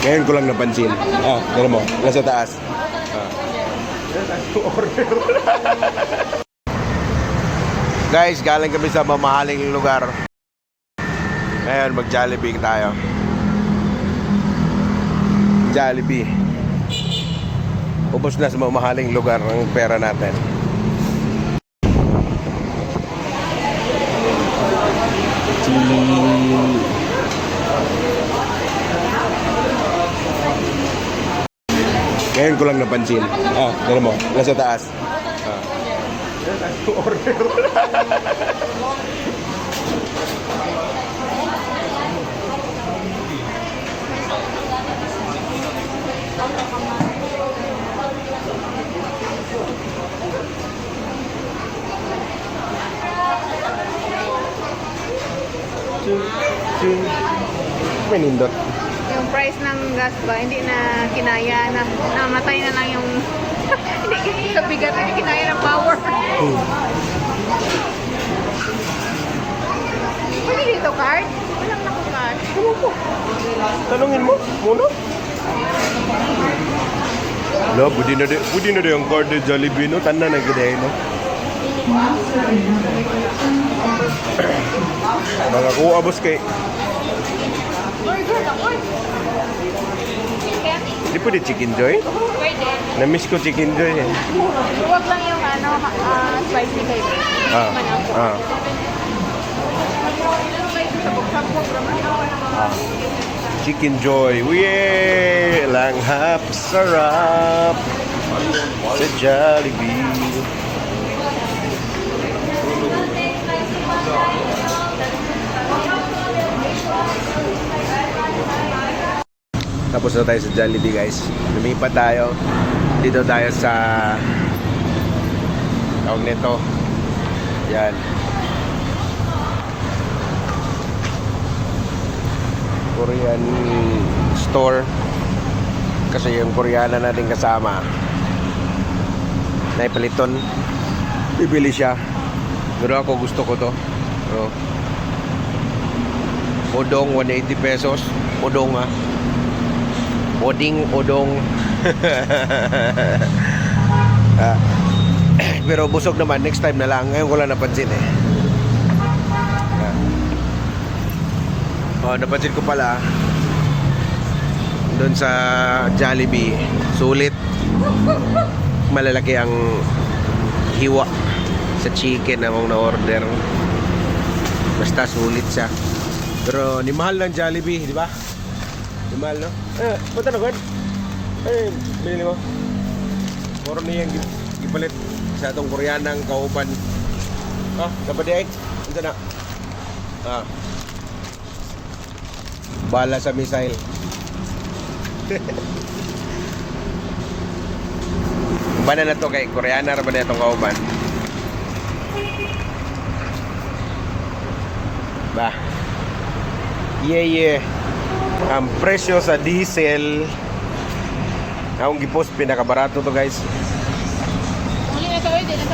Ngayon ko lang napansin. Tignan mo, nasa taas. Order. Guys, galing kami sa mamahaling lugar. Ngayon, mag-Jollibee tayo. Jollibee. Ubos na sa mamahaling lugar ang pera natin. Ngayon ko lang napansin. Tignan mo, nasa taas. Order. May nindot. Yung price ng gas ba, hindi na kinaya na namatay na lang yung hindi sa bigat, hindi kinaya ng power. Pwede dito card? Walang naku-card. Tanungin mo muna. Lo, budi na de yung card de Jollibee no, tanda na gede no. Mga kuha boss kay. Burger lang, oy. Di pwede Chicken Joy? Pwede. Na-miss ko Chicken Joy eh. Huwag lang yung spicy kayo. Chicken Joy. Wee! Langhap sarap sa Jollibee. Tapos na tayo sa Jollibee guys. Lumipat tayo. Dito tayo sa tawag nito. Yan. Korean store. Kasi yung Koreana natin kasama naipaliton. Bibili siya. Pero ako gusto ko to. So, udong 180 pesos. Udong Odong. Pero busog naman, next time na lang. Ngayon ko lang napansin eh. Napansin ko pala doon sa Jollibee, sulit. Malalaki ang hiwa sa chicken na mong na-order. Basta sulit siya. Pero ni mahal ng Jollibee, di ba? Ni mahal, no? Punta na, God. Bilhin mo. Moro niyang gipalit sa itong Koreanang kauban. Dapat di ay. Ito na. Bala sa missile. Bana na to kay Koreana ra ba na itong kauban? Ba. Yeah. Ang presyo sa diesel akong gipost pinakabarato to guys. Muli na to, hindi na